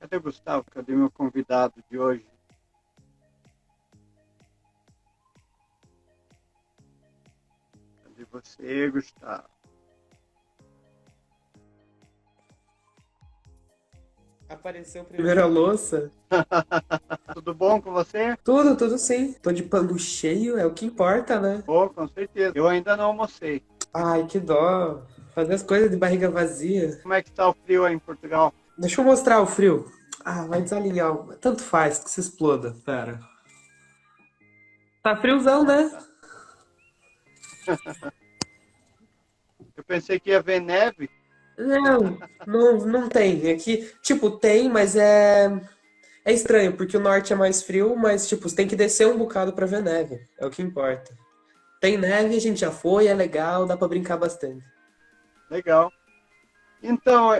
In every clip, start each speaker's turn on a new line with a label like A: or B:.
A: Cadê o Gustavo? Cadê meu convidado de hoje? Cadê você, Gustavo?
B: Apareceu primeiro a louça.
A: Tudo bom com você?
B: Tudo sim. Tô de pano cheio, é o que importa, né?
A: Pô, com certeza. Eu ainda não almocei.
B: Ai, que dó. Fazer as coisas de barriga vazia.
A: Como é que está o frio aí em Portugal?
B: Deixa eu mostrar o frio. Ah, vai desalinhar. Tanto faz que se exploda. Pera. Tá friozão,
A: Ah,
B: né?
A: tá. Eu pensei que ia ver neve.
B: Não tem. Aqui, tipo, tem, mas é estranho, porque o norte é mais frio, mas, tipo, você tem que descer um bocado pra ver neve. É o que importa. Tem neve, a gente já foi, é legal, dá pra brincar bastante.
A: Legal. Então,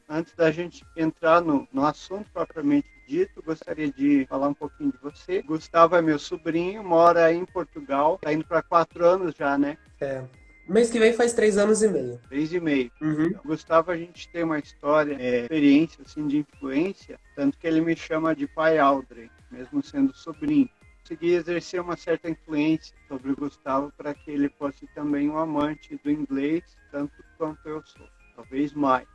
A: antes da gente entrar no assunto propriamente dito, gostaria de falar um pouquinho de você. Gustavo é meu sobrinho, mora aí em Portugal, está indo para 4 anos já, né?
B: É. Mês que vem faz 3 anos e meio.
A: 3 e meio.
B: Uhum.
A: Então, Gustavo, a gente tem uma história, experiência assim, de influência, tanto que ele me chama de pai Aldrey, mesmo sendo sobrinho. Consegui exercer uma certa influência sobre o Gustavo para que ele fosse também um amante do inglês, tanto quanto eu sou, talvez mais.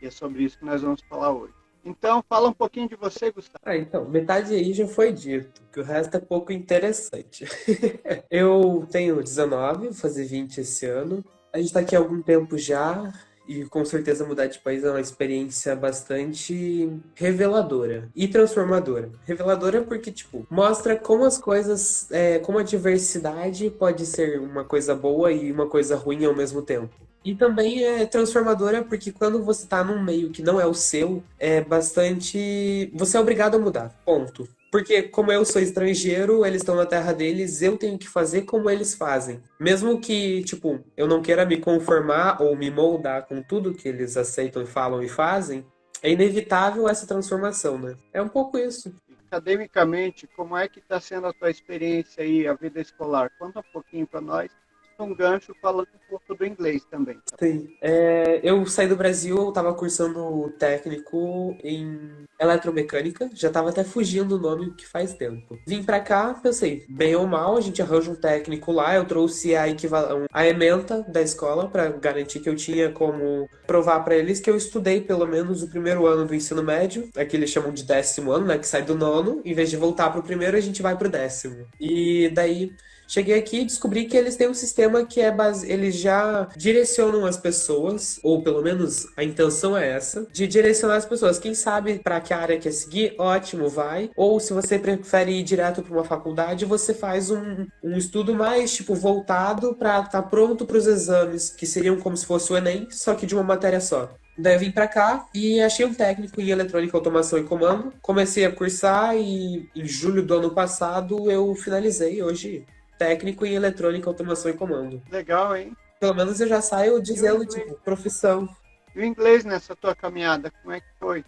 A: E é sobre isso que nós vamos falar hoje. Então, fala um pouquinho de você, Gustavo.
B: Ah, então, metade aí já foi dito, que o resto é pouco interessante. Eu tenho 19, vou fazer 20 esse ano. A gente tá aqui há algum tempo já, e com certeza mudar de país é uma experiência bastante reveladora e transformadora. Reveladora porque, tipo, mostra como as coisas, como a diversidade pode ser uma coisa boa e uma coisa ruim ao mesmo tempo. E também é transformadora porque quando você tá num meio que não é o seu, é bastante. Você é obrigado a mudar. Ponto. Porque, como eu sou estrangeiro, eles estão na terra deles, eu tenho que fazer como eles fazem. Mesmo que, tipo, eu não queira me conformar ou me moldar com tudo que eles aceitam, falam e fazem, é inevitável essa transformação, né? É um pouco isso.
A: Academicamente, como é que está sendo a tua experiência aí, a vida escolar? Conta um pouquinho para nós. Um gancho falando um pouco do inglês também. Tá?
B: Sim. Eu saí do Brasil, eu estava cursando técnico em eletromecânica, já estava até fugindo o nome que faz tempo. Vim pra cá, pensei, bem ou mal, a gente arranja um técnico lá. Eu trouxe a ementa da escola para garantir que eu tinha como provar para eles que eu estudei pelo menos o primeiro ano do ensino médio, aqui eles chamam de 10º ano, né, que sai do nono, em vez de voltar pro primeiro, a gente vai pro 10º. E daí cheguei aqui e descobri que eles têm um sistema que eles já direcionam as pessoas, ou pelo menos a intenção é essa, de direcionar as pessoas. Quem sabe para que área quer seguir, ótimo, vai. Ou se você prefere ir direto para uma faculdade, você faz um estudo mais tipo voltado para estar pronto para os exames, que seriam como se fosse o Enem, só que de uma matéria só. Daí eu vim pra cá e achei um técnico em eletrônica, automação e comando. Comecei a cursar e em julho do ano passado eu finalizei. Hoje técnico em eletrônica, automação e comando.
A: Legal, hein?
B: Pelo menos eu já saio
A: E o
B: dizendo,
A: inglês?
B: tipo, profissão.
A: E o inglês nessa tua caminhada, como é que foi?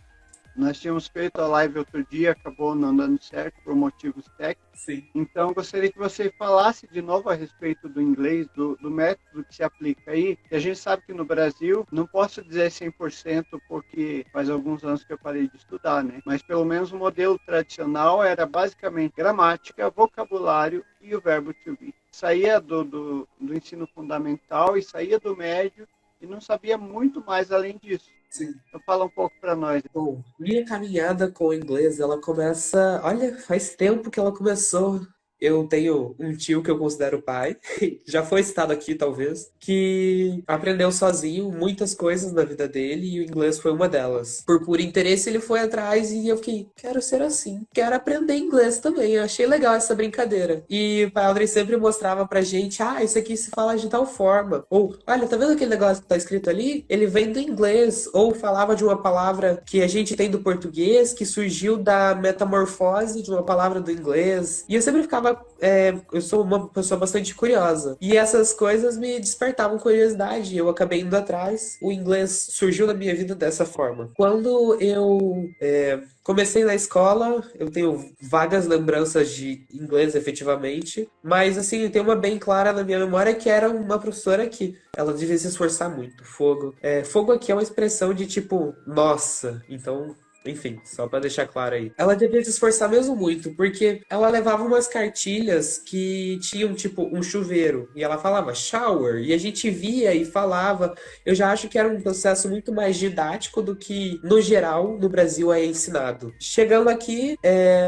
A: Nós tínhamos feito a live outro dia, acabou não dando certo por motivos técnicos.
B: Sim.
A: Então, gostaria que você falasse de novo a respeito do inglês, do método que se aplica aí. E a gente sabe que no Brasil, não posso dizer 100% porque faz alguns anos que eu parei de estudar, né? Mas pelo menos o modelo tradicional era basicamente gramática, vocabulário e o verbo to be. Saía do ensino fundamental e saía do médio e não sabia muito mais além disso.
B: Sim.
A: Então fala um pouco para nós.
B: Bom, minha caminhada com o inglês, ela começa. Olha, faz tempo que ela começou. Eu tenho um tio que eu considero pai, já foi citado aqui talvez, que aprendeu sozinho muitas coisas na vida dele e o inglês foi uma delas. Por puro interesse, ele foi atrás e eu fiquei, quero ser assim, quero aprender inglês também. Eu achei legal essa brincadeira. E o pai Audrey sempre mostrava pra gente, isso aqui se fala de tal forma. Ou, olha, tá vendo aquele negócio que tá escrito ali? Ele vem do inglês. Ou falava de uma palavra que a gente tem do português, que surgiu da metamorfose de uma palavra do inglês. E eu sempre ficava eu sou uma pessoa bastante curiosa. E essas coisas me despertavam curiosidade. Eu acabei indo atrás. O inglês surgiu na minha vida dessa forma. Quando eu comecei na escola, eu tenho vagas lembranças de inglês efetivamente. Mas assim, tem uma bem clara na minha memória que era uma professora que ela devia se esforçar muito. Fogo. Fogo aqui é uma expressão de tipo, nossa. Então Enfim, só pra deixar claro aí. Ela devia se esforçar mesmo muito, porque ela levava umas cartilhas que tinham, tipo, um chuveiro. E ela falava shower. E a gente via e falava. Eu já acho que era um processo muito mais didático do que, no geral, no Brasil é ensinado. Chegando aqui,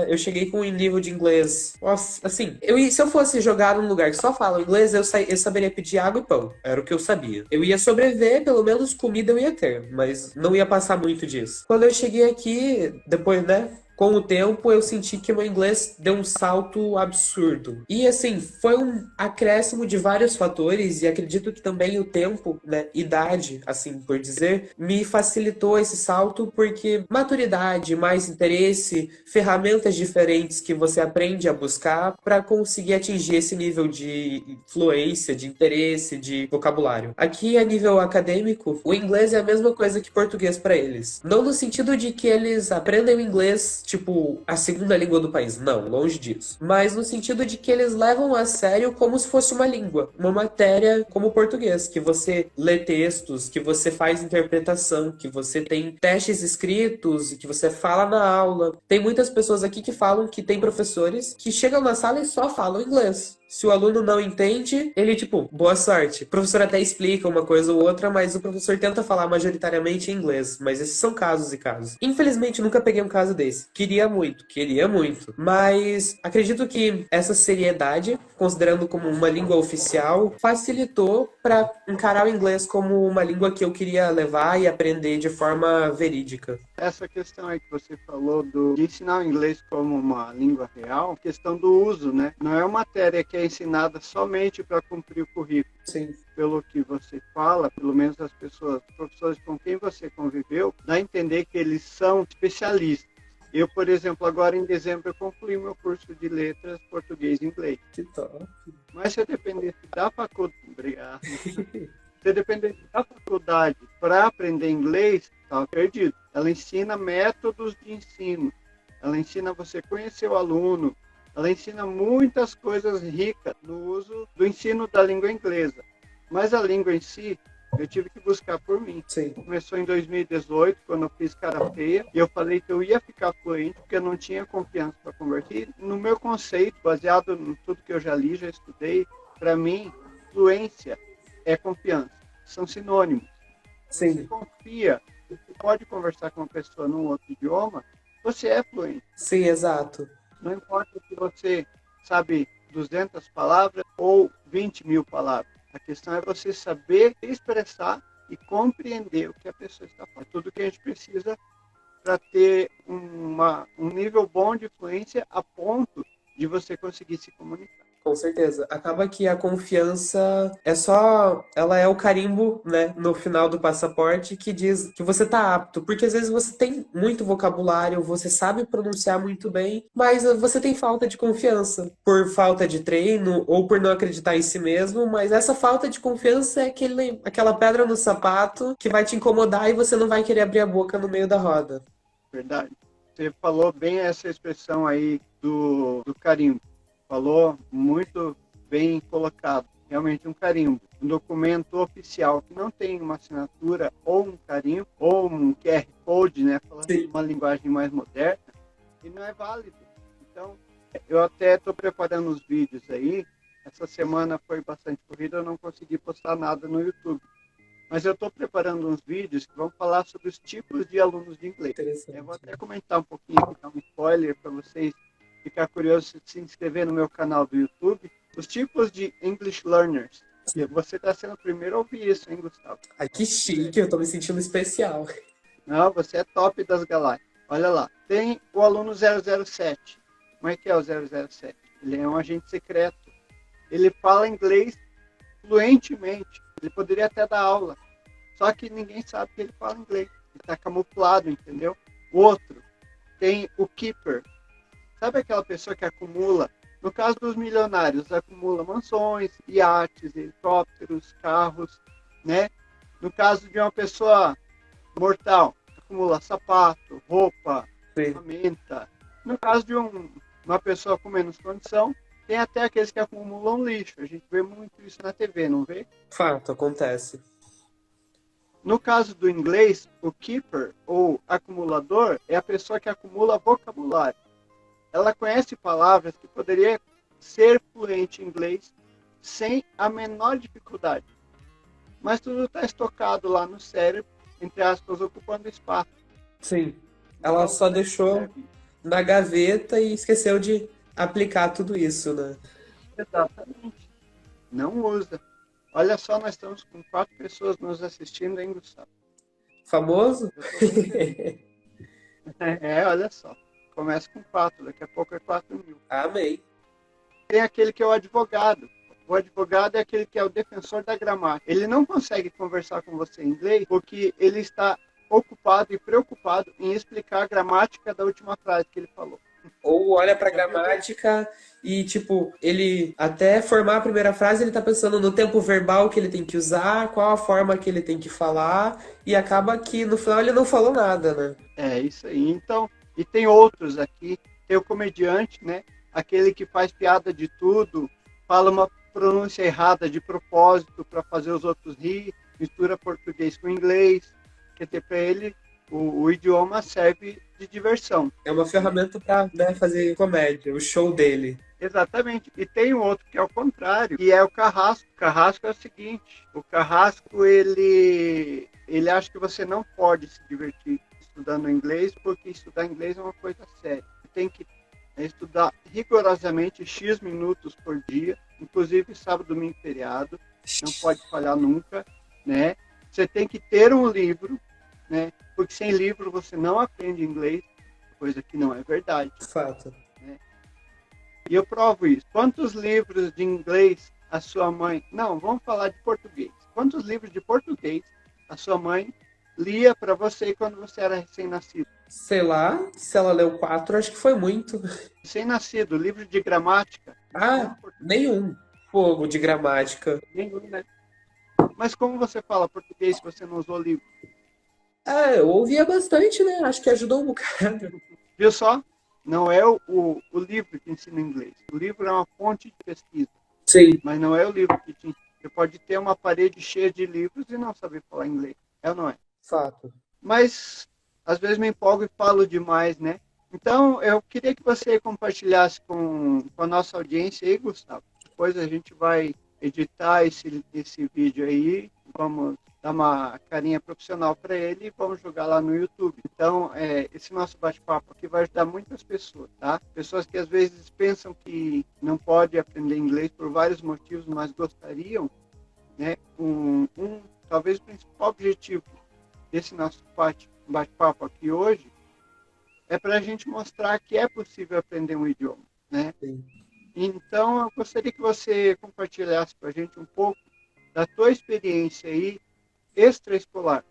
B: eu cheguei com um nível de inglês. Nossa, assim, se eu fosse jogar num lugar que só fala inglês, eu saberia pedir água e pão. Era o que eu sabia. Eu ia sobreviver, pelo menos comida eu ia ter, mas não ia passar muito disso. Quando eu cheguei aqui, depois, né? Com o tempo, eu senti que meu inglês deu um salto absurdo. E assim, foi um acréscimo de vários fatores, e acredito que também o tempo, né, idade, assim por dizer, me facilitou esse salto, porque maturidade, mais interesse, ferramentas diferentes que você aprende a buscar para conseguir atingir esse nível de fluência, de interesse, de vocabulário. Aqui, a nível acadêmico, o inglês é a mesma coisa que português para eles. Não no sentido de que eles aprendem o inglês, tipo, a segunda língua do país. Não, longe disso. Mas no sentido de que eles levam a sério como se fosse uma língua, uma matéria como o português, que você lê textos, que você faz interpretação, que você tem testes escritos e que você fala na aula. Tem muitas pessoas aqui que falam que tem professores que chegam na sala e só falam inglês. Se o aluno não entende, ele, tipo, boa sorte. O professor até explica uma coisa ou outra, mas o professor tenta falar majoritariamente em inglês. Mas esses são casos e casos. Infelizmente, nunca peguei um caso desse. Queria muito, queria muito. Mas acredito que essa seriedade, considerando como uma língua oficial, facilitou para encarar o inglês como uma língua que eu queria levar e aprender de forma verídica.
A: Essa questão aí que você falou de ensinar o inglês como uma língua real, questão do uso, né? Não é uma matéria que é ensinada somente para cumprir o currículo.
B: Sim.
A: Pelo que você fala, pelo menos as pessoas, professores com quem você conviveu, dá a entender que eles são especialistas. Eu, por exemplo, agora em dezembro eu concluí meu curso de letras português e inglês.
B: Que top.
A: Mas se eu dependesse da faculdade, obrigado. Se dependesse da faculdade para aprender inglês, estava perdido. Ela ensina métodos de ensino, ela ensina você a conhecer o aluno, ela ensina muitas coisas ricas no uso do ensino da língua inglesa. Mas a língua em si, eu tive que buscar por mim.
B: Sim.
A: Começou em 2018, quando eu fiz cara feia, e eu falei que eu ia ficar fluente, porque eu não tinha confiança para converter. No meu conceito, baseado em tudo que eu já li, já estudei, para mim, fluência é confiança. São sinônimos.
B: Sim.
A: Você confia, você pode conversar com uma pessoa num outro idioma, você é fluente.
B: Sim, exato.
A: Não importa se você sabe 200 palavras ou 20 mil palavras. A questão é você saber expressar e compreender o que a pessoa está falando. É tudo que a gente precisa para ter um nível bom de fluência a ponto de você conseguir se comunicar.
B: Com certeza. Acaba que a confiança ela é o carimbo, né, no final do passaporte que diz que você tá apto, porque às vezes você tem muito vocabulário, você sabe pronunciar muito bem, mas você tem falta de confiança, por falta de treino ou por não acreditar em si mesmo, mas essa falta de confiança é aquela pedra no sapato que vai te incomodar e você não vai querer abrir a boca no meio da roda.
A: Verdade. Você falou bem essa expressão aí do carimbo. Falou muito bem colocado. Realmente um carimbo. Um documento oficial que não tem uma assinatura ou um carimbo, ou um QR Code, né? Falando de uma linguagem mais moderna, e não é válido. Então, eu até estou preparando os vídeos aí. Essa semana foi bastante corrida, eu não consegui postar nada no YouTube. Mas eu estou preparando uns vídeos que vão falar sobre os tipos de alunos de inglês. Eu vou até comentar um pouquinho aqui, dar um spoiler para vocês ficar curioso de se inscrever no meu canal do YouTube. Os tipos de English Learners. E você está sendo o primeiro a ouvir isso, hein, Gustavo?
B: Ai, que chique, eu tô me sentindo especial.
A: Não, você é top das galáxias. Olha lá, tem o aluno 007. Como é que é o 007? Ele é um agente secreto. Ele fala inglês fluentemente. Ele poderia até dar aula. Só que ninguém sabe que ele fala inglês. Ele está camuflado, entendeu? O outro, tem o Keeper. Sabe aquela pessoa que acumula, no caso dos milionários, acumula mansões, iates, helicópteros, carros, né? No caso de uma pessoa mortal, acumula sapato, roupa, ferramenta. No caso de uma pessoa com menos condição, tem até aqueles que acumulam lixo. A gente vê muito isso na TV, não vê?
B: Fato, acontece.
A: No caso do inglês, o keeper ou acumulador é a pessoa que acumula vocabulário. Ela conhece palavras que poderia ser fluente em inglês sem a menor dificuldade. Mas tudo está estocado lá no cérebro, entre aspas, ocupando espaço.
B: Sim. Ela
A: Então,
B: só
A: para que
B: deixou
A: serve isso?
B: na gaveta e esqueceu de aplicar tudo isso, né?
A: Exatamente. Não usa. Olha só, nós estamos com 4 pessoas nos assistindo, hein, Gustavo?
B: Famoso?
A: Eu estou bem feliz. Olha só. Começa com 4, daqui a pouco é 4.000.
B: Amei.
A: Tem aquele que é o advogado. O advogado é aquele que é o defensor da gramática. Ele não consegue conversar com você em inglês porque ele está ocupado e preocupado em explicar a gramática da última frase que ele falou.
B: Ou olha pra
A: Já viu dele?
B: gramática e, tipo, ele até formar a primeira frase, ele tá pensando no tempo verbal que ele tem que usar, qual a forma que ele tem que falar, e acaba que no final ele não falou nada, né?
A: É isso aí. Então, e tem outros aqui. Tem o comediante, né? Aquele que faz piada de tudo, fala uma pronúncia errada de propósito para fazer os outros rir, mistura português com inglês. Quer dizer, para ele, o idioma serve de diversão.
B: É uma ferramenta pra, né, fazer comédia, o show dele.
A: Exatamente. E tem um outro que é o contrário, que é o carrasco. O carrasco é o seguinte, o carrasco, ele acha que você não pode se divertir estudando inglês, porque estudar inglês é uma coisa séria. Você tem que estudar rigorosamente X minutos por dia, inclusive sábado, domingo, feriado, não pode falhar nunca, né? Você tem que ter um livro, né? Porque sem livro você não aprende inglês, coisa que não é verdade.
B: Fato.
A: E eu provo isso. Quantos livros de inglês a sua mãe... Não, vamos falar de português. Quantos livros de português a sua mãe lia para você quando você era recém-nascido?
B: Sei lá, se ela leu 4, acho que foi muito.
A: Recém-nascido, livro de gramática.
B: Ah, nenhum. Fogo de gramática.
A: Nenhum, né? Mas como você fala português se você não usou livro?
B: Ah, eu ouvia bastante, né? Acho que ajudou um bocado.
A: Viu só? Não é o livro que ensina inglês. O livro é uma fonte de pesquisa,
B: Sim.
A: mas não é o livro que te ensina. Você pode ter uma parede cheia de livros e não saber falar inglês. É ou não é?
B: Fato.
A: Mas às vezes me empolgo e falo demais, né? Então eu queria que você compartilhasse com a nossa audiência aí, Gustavo. Depois a gente vai editar esse vídeo aí, vamos dar uma carinha profissional para ele e vamos jogar lá no YouTube. Então, esse nosso bate-papo aqui vai ajudar muitas pessoas, tá? Pessoas que às vezes pensam que não pode aprender inglês por vários motivos, mas gostariam, né? Talvez o principal objetivo desse nosso bate-papo aqui hoje é para a gente mostrar que é possível aprender um idioma, né?
B: Sim.
A: Então, eu gostaria que você compartilhasse com a gente um pouco da tua experiência aí extraescolar.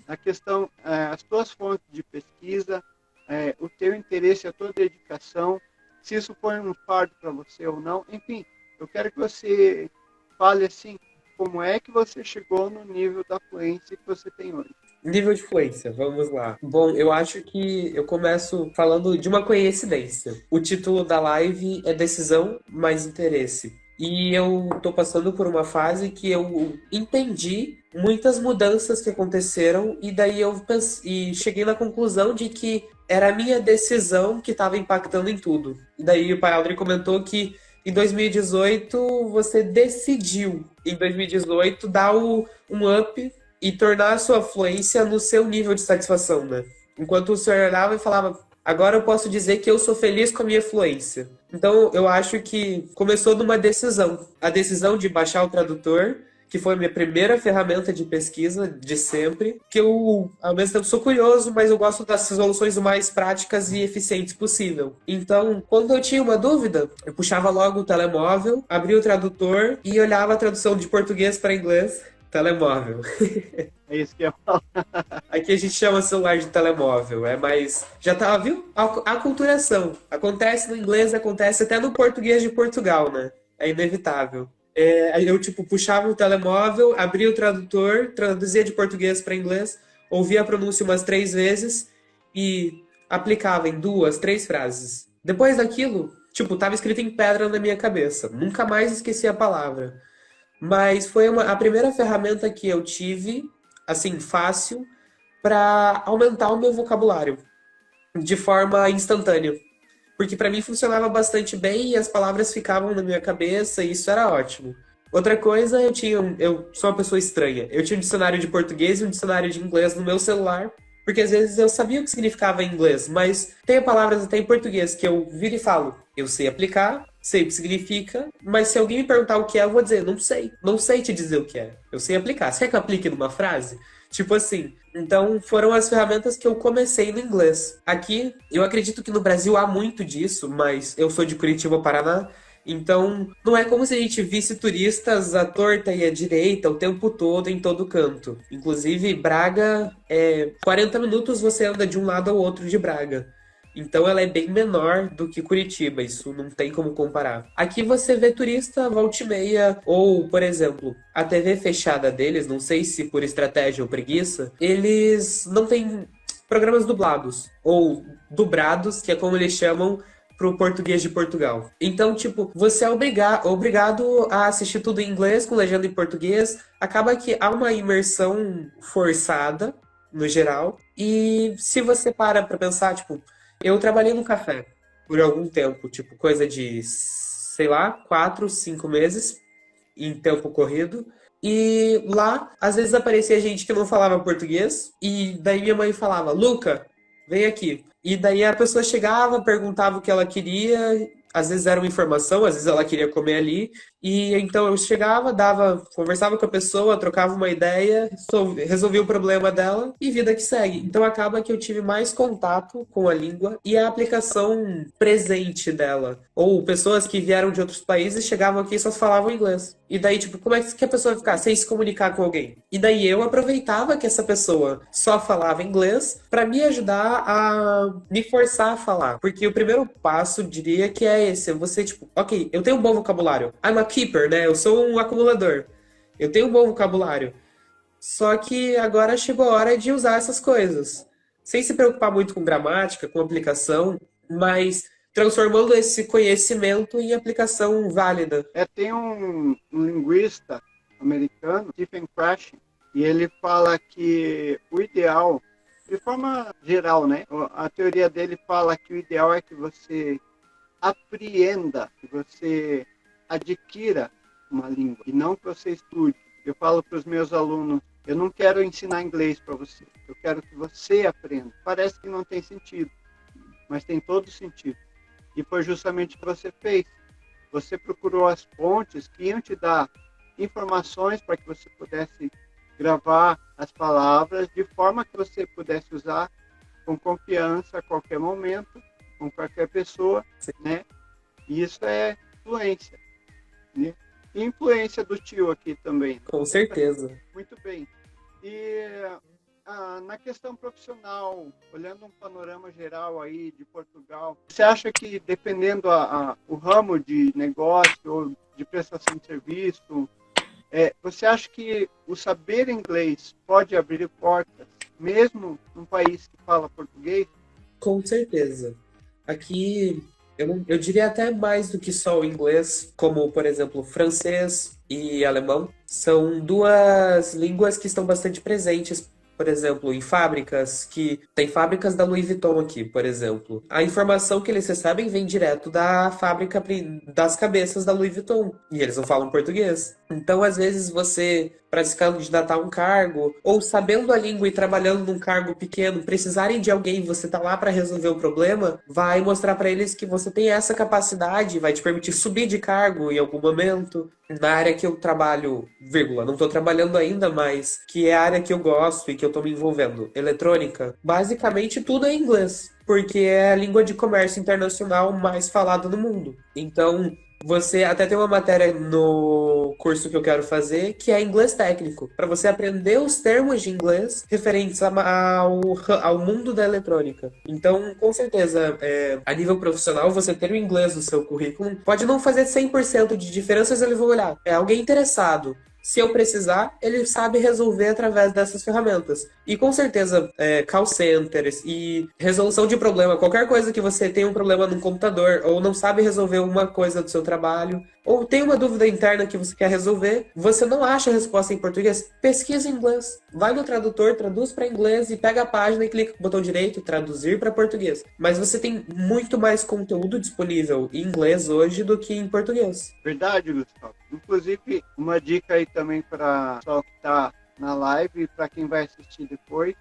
A: A questão, as tuas fontes de pesquisa, o teu interesse, a tua dedicação, se isso foi um fardo para você ou não. Enfim, eu quero que você fale assim, como é que você chegou no nível da fluência que você tem hoje.
B: Nível de fluência, vamos lá. Bom, eu acho que eu começo falando de uma coincidência. O título da live é Decisão mais Interesse. E eu tô passando por uma fase que eu entendi muitas mudanças que aconteceram e daí eu cheguei na conclusão de que era a minha decisão que estava impactando em tudo. E daí o Pai Aldrin comentou que em 2018 você decidiu, em 2018, dar um up e tornar a sua fluência no seu nível de satisfação, né? Enquanto o senhor olhava e falava, agora eu posso dizer que eu sou feliz com a minha fluência. Então, eu acho que começou numa decisão. A decisão de baixar o tradutor, que foi a minha primeira ferramenta de pesquisa de sempre, que eu, ao mesmo tempo, sou curioso, mas eu gosto das soluções o mais práticas e eficientes possível. Então, quando eu tinha uma dúvida, eu puxava logo o telemóvel, abria o tradutor e olhava a tradução de português para inglês. Telemóvel.
A: É isso que eu falo.
B: Aqui a gente chama celular de telemóvel, mas já tá, viu? A aculturação. Acontece no inglês, acontece até no português de Portugal, né? É inevitável. Eu, tipo, puxava o telemóvel, abria o tradutor, traduzia de português para inglês, ouvia a pronúncia umas 3 vezes e aplicava em 2, 3 frases. Depois daquilo, tipo, tava escrito em pedra na minha cabeça. Nunca mais esqueci a palavra. Mas foi a primeira ferramenta que eu tive assim, fácil para aumentar o meu vocabulário de forma instantânea. Porque para mim funcionava bastante bem e as palavras ficavam na minha cabeça e isso era ótimo. Outra coisa, eu sou uma pessoa estranha. Eu tinha um dicionário de português e um dicionário de inglês no meu celular, porque às vezes eu sabia o que significava em inglês, mas tem palavras até em português que eu viro e falo, eu sei aplicar, sei o que significa, mas se alguém me perguntar o que é, eu vou dizer, não sei, não sei te dizer o que é. Eu sei aplicar. Você quer que eu aplique numa frase? Tipo assim, então foram as ferramentas que eu comecei no inglês. Aqui, eu acredito que no Brasil há muito disso, mas eu sou de Curitiba, Paraná, então não é como se a gente visse turistas à torta e à direita o tempo todo em todo canto. Inclusive, Braga, 40 minutos você anda de um lado ao outro de Braga. Então ela é bem menor do que Curitiba, isso não tem como comparar. Aqui você vê turista volta e meia, ou, por exemplo, a TV fechada deles, não sei se por estratégia ou preguiça, eles não têm programas dublados, ou dubrados, que é como eles chamam pro português de Portugal. Então, tipo, você é obrigado a assistir tudo em inglês, com legenda em português, acaba que há uma imersão forçada, no geral, e se você para pra pensar, tipo, eu trabalhei no café por algum tempo, tipo, coisa de, sei lá, 4, 5 meses, em tempo corrido. E lá, às vezes aparecia gente que não falava português, e daí minha mãe falava, Luca, vem aqui. E daí a pessoa chegava, perguntava o que ela queria, às vezes era uma informação, às vezes ela queria comer ali. E então eu chegava, conversava com a pessoa, trocava uma ideia, resolvia o problema dela e vida que segue. Então acaba que eu tive mais contato com a língua e a aplicação presente dela. Ou pessoas que vieram de outros países chegavam aqui e só falavam inglês. E daí, tipo, como é que a pessoa ia ficar sem se comunicar com alguém? E daí eu aproveitava que essa pessoa só falava inglês para me ajudar a me forçar a falar. Porque o primeiro passo, diria que é esse. Você, tipo, ok, eu tenho um bom vocabulário. I'm a keeper, né? Eu sou um acumulador. Eu tenho um bom vocabulário. Só que agora chegou a hora de usar essas coisas. Sem se preocupar muito com gramática, com aplicação, mas transformando esse conhecimento em aplicação válida.
A: Tem um linguista americano, Stephen Krashen, e ele fala que o ideal, de forma geral, né? A teoria dele fala que o ideal é que você apreenda, que você adquira uma língua e não que você estude. Eu falo para os meus alunos, eu não quero ensinar inglês para você, eu quero que você aprenda. Parece que não tem sentido, mas tem todo sentido. E foi justamente o que você fez. Você procurou as fontes que iam te dar informações para que você pudesse gravar as palavras de forma que você pudesse usar com confiança a qualquer momento, com qualquer pessoa, né? E isso é influência, né? E influência do tio aqui também.
B: Com certeza.
A: Muito bem. E na questão profissional, olhando um panorama geral aí de Portugal, você acha que dependendo o ramo de negócio ou de prestação de serviço, você acha que o saber inglês pode abrir portas, mesmo num país que fala português?
B: Com certeza. Aqui, eu diria até mais do que só o inglês, como, por exemplo, francês e alemão. São duas línguas que estão bastante presentes, por exemplo, em fábricas, que tem fábricas da Louis Vuitton aqui, por exemplo. A informação que eles recebem vem direto da fábrica das cabeças da Louis Vuitton, e eles não falam português. Então, às vezes, você, para se candidatar a um cargo, ou sabendo a língua e trabalhando num cargo pequeno, precisarem de alguém, você tá lá para resolver o problema, vai mostrar para eles que você tem essa capacidade, vai te permitir subir de cargo em algum momento. Na área que eu trabalho, vírgula, não estou trabalhando ainda, mas que é a área que eu gosto e que eu estou me envolvendo, eletrônica, basicamente tudo é inglês, porque é a língua de comércio internacional mais falada no mundo. Então, você até tem uma matéria no curso que eu quero fazer que é inglês técnico, para você aprender os termos de inglês referentes ao mundo da eletrônica. Então, com certeza, a nível profissional, você ter o inglês no seu currículo pode não fazer 100% de diferença, mas ele vai olhar. É alguém interessado. Se eu precisar, ele sabe resolver através dessas ferramentas. E com certeza, call centers e resolução de problema, qualquer coisa que você tenha um problema no computador ou não sabe resolver uma coisa do seu trabalho, ou tem uma dúvida interna que você quer resolver, você não acha a resposta em português, pesquisa em inglês. Vai no tradutor, traduz para inglês e pega a página e clica com o botão direito, traduzir para português. Mas você tem muito mais conteúdo disponível em inglês hoje do que em português.
A: Verdade, Gustavo. Inclusive, uma dica aí também para o pessoal que está na live e para quem vai assistir depois,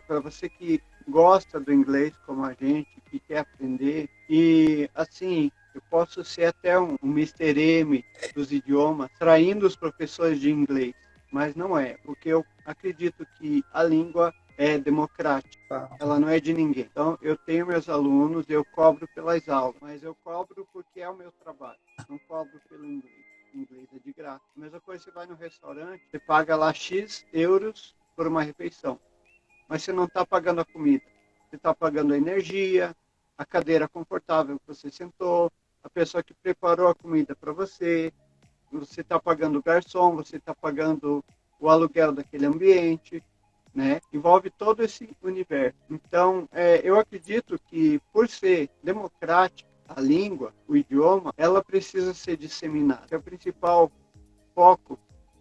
A: para você que gosta do inglês como a gente, que quer aprender, e assim, eu posso ser até um Mr. M dos idiomas, traindo os professores de inglês, mas não é, porque eu acredito que a língua é democrática, ela não é de ninguém. Então, eu tenho meus alunos, eu cobro pelas aulas, mas eu cobro porque é o meu trabalho, não cobro pelo inglês. Inglês é de graça. A mesma coisa, você vai no restaurante, você paga lá X euros por uma refeição, mas você não está pagando a comida, você está pagando a energia, a cadeira confortável que você sentou, a pessoa que preparou a comida para você está pagando o garçom, você está pagando o aluguel daquele ambiente, né? Envolve todo esse universo. Então, eu acredito que, por ser democrática, a língua, o idioma, ela precisa ser disseminada. É o principal foco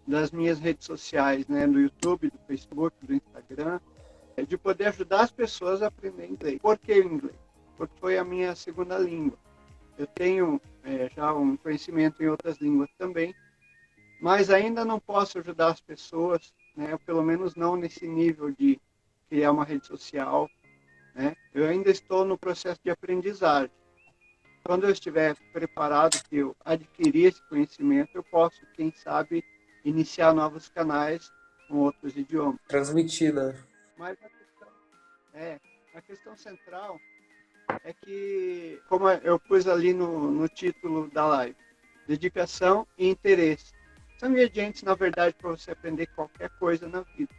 A: das minhas redes sociais, né? Do YouTube, do Facebook, do Instagram, é de poder ajudar as pessoas a aprender inglês. Por que o inglês? Porque foi a minha segunda língua. Eu tenho já um conhecimento em outras línguas também, mas ainda não posso ajudar as pessoas, né? Pelo menos não nesse nível de criar uma rede social, né? Eu ainda estou no processo de aprendizagem. Quando eu estiver preparado, que eu adquirir esse conhecimento, eu posso, quem sabe, iniciar novos canais com outros idiomas.
B: Transmitir, né?
A: Mas a questão central é que, como eu pus ali no título da live, dedicação e interesse. São ingredientes, na verdade, para você aprender qualquer coisa na vida.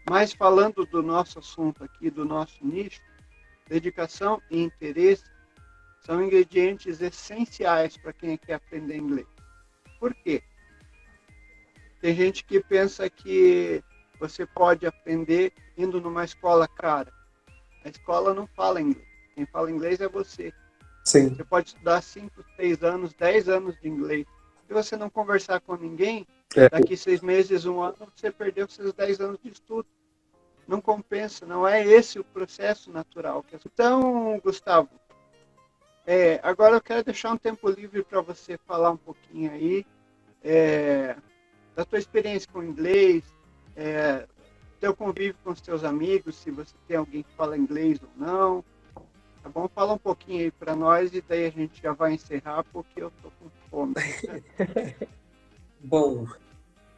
A: Mas falando do nosso assunto aqui, do nosso nicho, dedicação e interesse são ingredientes essenciais para quem quer aprender inglês. Por quê? Tem gente que pensa que você pode aprender indo numa escola cara. A escola não fala inglês. Quem fala inglês é você.
B: Sim.
A: Você pode estudar 5, 6 anos, 10 anos de inglês. Se você não conversar com ninguém, daqui 6 meses, 1 ano, você perdeu seus 10 anos de estudo. Não compensa, não é esse o processo natural. Então, Gustavo, agora eu quero deixar um tempo livre para você falar um pouquinho aí da tua experiência com o inglês, teu convívio com os teus amigos, se você tem alguém que fala inglês ou não. Tá bom? Fala um pouquinho aí para nós e daí a gente já vai encerrar porque eu tô com fome.
B: Bom,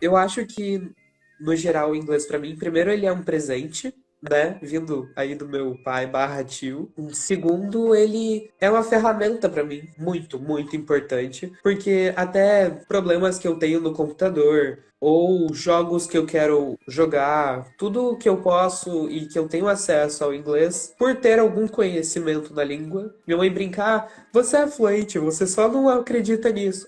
B: eu acho que, no geral, o inglês para mim, primeiro ele é um presente, né? Vindo aí do meu pai barra tio. Segundo, ele é uma ferramenta para mim, muito, muito importante, porque até problemas que eu tenho no computador ou jogos que eu quero jogar, tudo que eu posso e que eu tenho acesso ao inglês, por ter algum conhecimento da língua. Minha mãe brincar, você é fluente, você só não acredita nisso.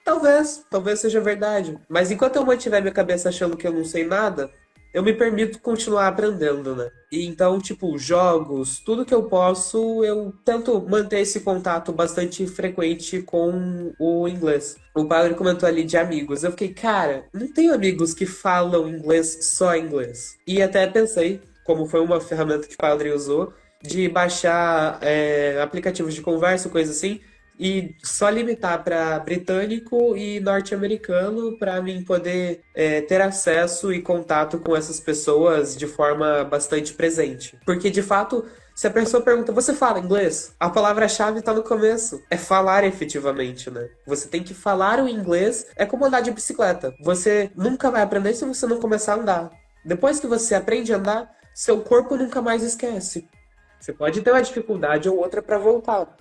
B: Talvez seja verdade. Mas enquanto eu mantiver minha cabeça achando que eu não sei nada, eu me permito continuar aprendendo, né? E então, tipo, jogos, tudo que eu posso, eu tento manter esse contato bastante frequente com o inglês. O padre comentou ali de amigos. Eu fiquei, cara, não tenho amigos que falam inglês só inglês. E até pensei, como foi uma ferramenta que o padre usou, de baixar aplicativos de conversa, coisa assim, e só limitar para britânico e norte-americano para mim poder ter acesso e contato com essas pessoas de forma bastante presente. Porque, de fato, se a pessoa pergunta, você fala inglês? A palavra-chave está no começo. É falar efetivamente, né? Você tem que falar o inglês. É como andar de bicicleta. Você nunca vai aprender se você não começar a andar. Depois que você aprende a andar, seu corpo nunca mais esquece. Você pode ter uma dificuldade ou outra para voltar.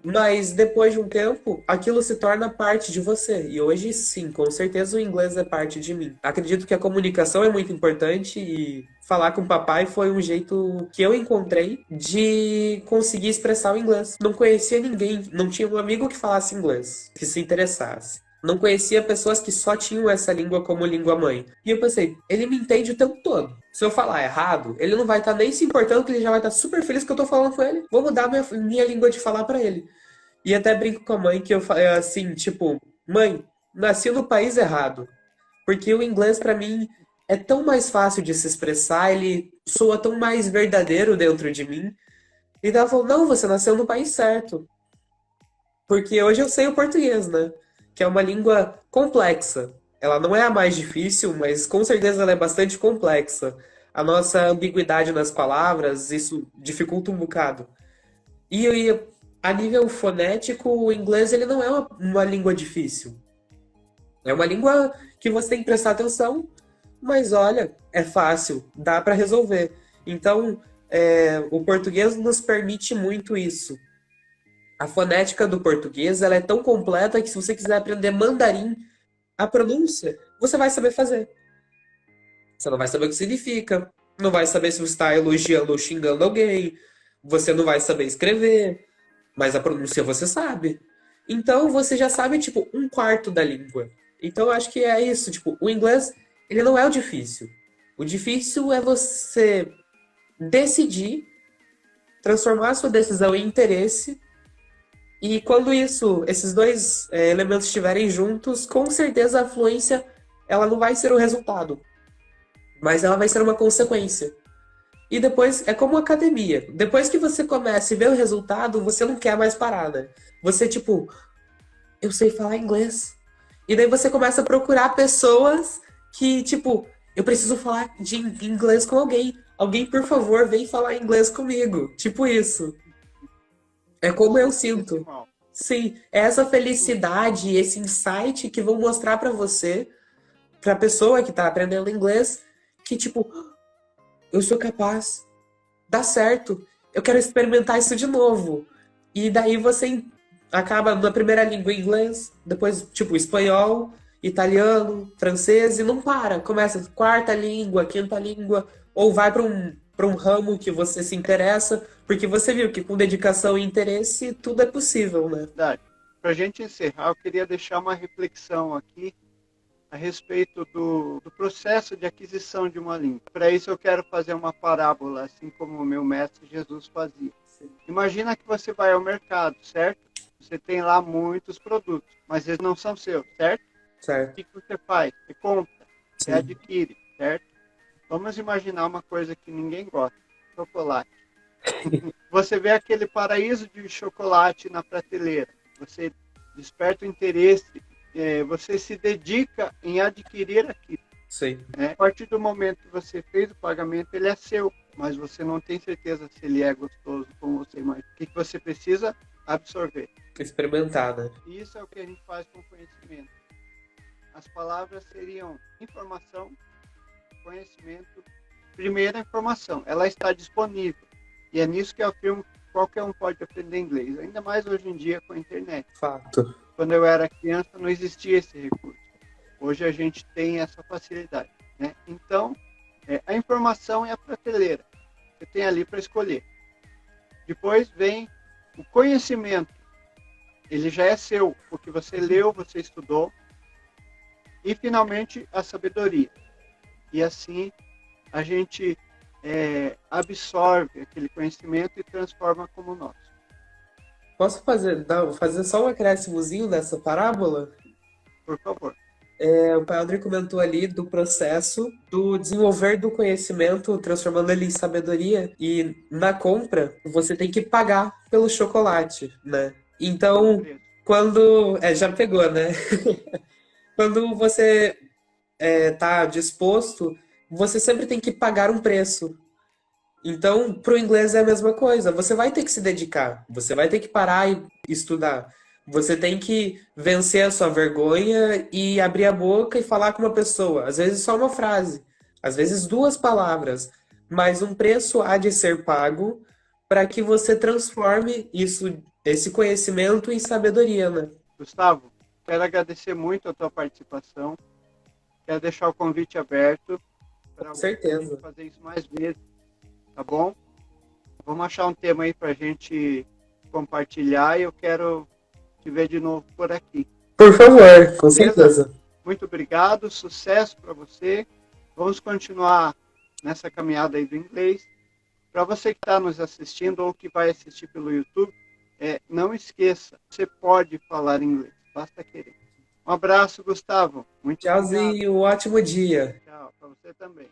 B: Mas depois de um tempo, aquilo se torna parte de você. E hoje, sim, com certeza o inglês é parte de mim. Acredito que a comunicação é muito importante e falar com o papai foi um jeito que eu encontrei de conseguir expressar o inglês. Não conhecia ninguém, não tinha um amigo que falasse inglês, que se interessasse. Não conhecia pessoas que só tinham essa língua como língua mãe. E eu pensei, ele me entende o tempo todo. Se eu falar errado, ele não vai estar nem se importando, que ele já vai estar super feliz que eu tô falando com ele. Vou mudar minha língua de falar para ele. E até brinco com a mãe que eu falei assim, tipo, mãe, nasci no país errado. Porque o inglês, pra mim, é tão mais fácil de se expressar, ele soa tão mais verdadeiro dentro de mim. E ela falou, não, você nasceu no país certo. Porque hoje eu sei o português, né? Que é uma língua complexa. Ela não é a mais difícil, mas com certeza ela é bastante complexa. A nossa ambiguidade nas palavras, isso dificulta um bocado. E a nível fonético, o inglês ele não é uma língua difícil. É uma língua que você tem que prestar atenção, mas olha, é fácil, dá para resolver. Então, o português nos permite muito isso. A fonética do português ela é tão completa que se você quiser aprender mandarim, a pronúncia, você vai saber fazer. Você não vai saber o que significa, não vai saber se você está elogiando ou xingando alguém, você não vai saber escrever, mas a pronúncia você sabe. Então você já sabe, tipo, um quarto da língua. Então eu acho que é isso, tipo, o inglês, ele não é o difícil. O difícil é você decidir, transformar a sua decisão em interesse, e quando esses dois elementos estiverem juntos, com certeza a fluência, ela não vai ser o resultado, mas ela vai ser uma consequência. E depois é como academia. Depois que você começa e vê o resultado, você não quer mais parar, né? Você, tipo, eu sei falar inglês. E daí você começa a procurar pessoas que, tipo, eu preciso falar de inglês com alguém. Alguém, por favor, vem falar inglês comigo. Tipo isso. É
A: Eu
B: como eu
A: sinto desse
B: sinto.
A: mal.
B: Sim, é essa felicidade, esse insight que vão mostrar pra você, pra pessoa que tá aprendendo inglês, que, tipo, eu sou capaz, dá certo, eu quero experimentar isso de novo. E daí você acaba na primeira língua inglês, depois, tipo, espanhol, italiano, francês, e não para. Começa quarta língua, quinta língua, ou vai para um ramo que você se interessa, porque você viu que com dedicação e interesse tudo é possível, né?
A: Verdade. Para a gente encerrar, eu queria deixar uma reflexão aqui a respeito do processo de aquisição de uma língua. Para isso, eu quero fazer uma parábola, assim como o meu mestre Jesus fazia. Imagina que você vai ao mercado, certo? Você tem lá muitos produtos, mas eles não são seus, certo? O
B: Certo.
A: que você faz? Você compra, você
B: Sim.
A: adquire, certo? Vamos imaginar uma coisa que ninguém gosta: chocolate. Você vê aquele paraíso de chocolate na prateleira, você desperta o interesse, você se dedica em adquirir aquilo.
B: Sim.
A: Né? A partir do momento que você fez o pagamento, ele é seu, mas você não tem certeza se ele é gostoso como você imagina. O que você precisa? Absorver.
B: Experimentar, né?
A: E isso é o que a gente faz com o conhecimento. As palavras seriam informação, conhecimento. Primeira informação, ela está disponível. E é nisso que eu afirmo que qualquer um pode aprender inglês, ainda mais hoje em dia com a internet.
B: Fato.
A: Quando eu era criança não existia esse recurso. Hoje a gente tem essa facilidade. Né? Então, a informação é a prateleira. Você tem ali para escolher. Depois vem o conhecimento. Ele já é seu, porque você leu, você estudou. E, finalmente, a sabedoria. E assim, a gente absorve aquele conhecimento e transforma como nosso.
B: Posso fazer só um acréscimozinho dessa parábola?
A: Por favor.
B: O padre comentou ali do processo do desenvolver do conhecimento, transformando ele em sabedoria. E na compra, você tem que pagar pelo chocolate, né? Então, quando. Já pegou, né? Quando você tá disposto, você sempre tem que pagar um preço. Então, para o inglês é a mesma coisa. Você vai ter que se dedicar, você vai ter que parar e estudar. Você tem que vencer a sua vergonha e abrir a boca e falar com uma pessoa. Às vezes só uma frase, às vezes duas palavras, mas um preço há de ser pago para que você transforme esse conhecimento em sabedoria, né?
A: Gustavo, quero agradecer muito a tua participação. Quero deixar o convite aberto para
B: Com certeza.
A: fazer isso mais vezes, tá bom? Vamos achar um tema aí para a gente compartilhar e eu quero te ver de novo por aqui.
B: Por favor, com
A: Beleza?
B: certeza.
A: Muito obrigado, sucesso para você. Vamos continuar nessa caminhada aí do inglês. Para você que está nos assistindo ou que vai assistir pelo YouTube, não esqueça, você pode falar inglês, basta querer. Um abraço, Gustavo. Muito obrigado.
B: Tchauzinho, ótimo dia.
A: Tchau, para você também.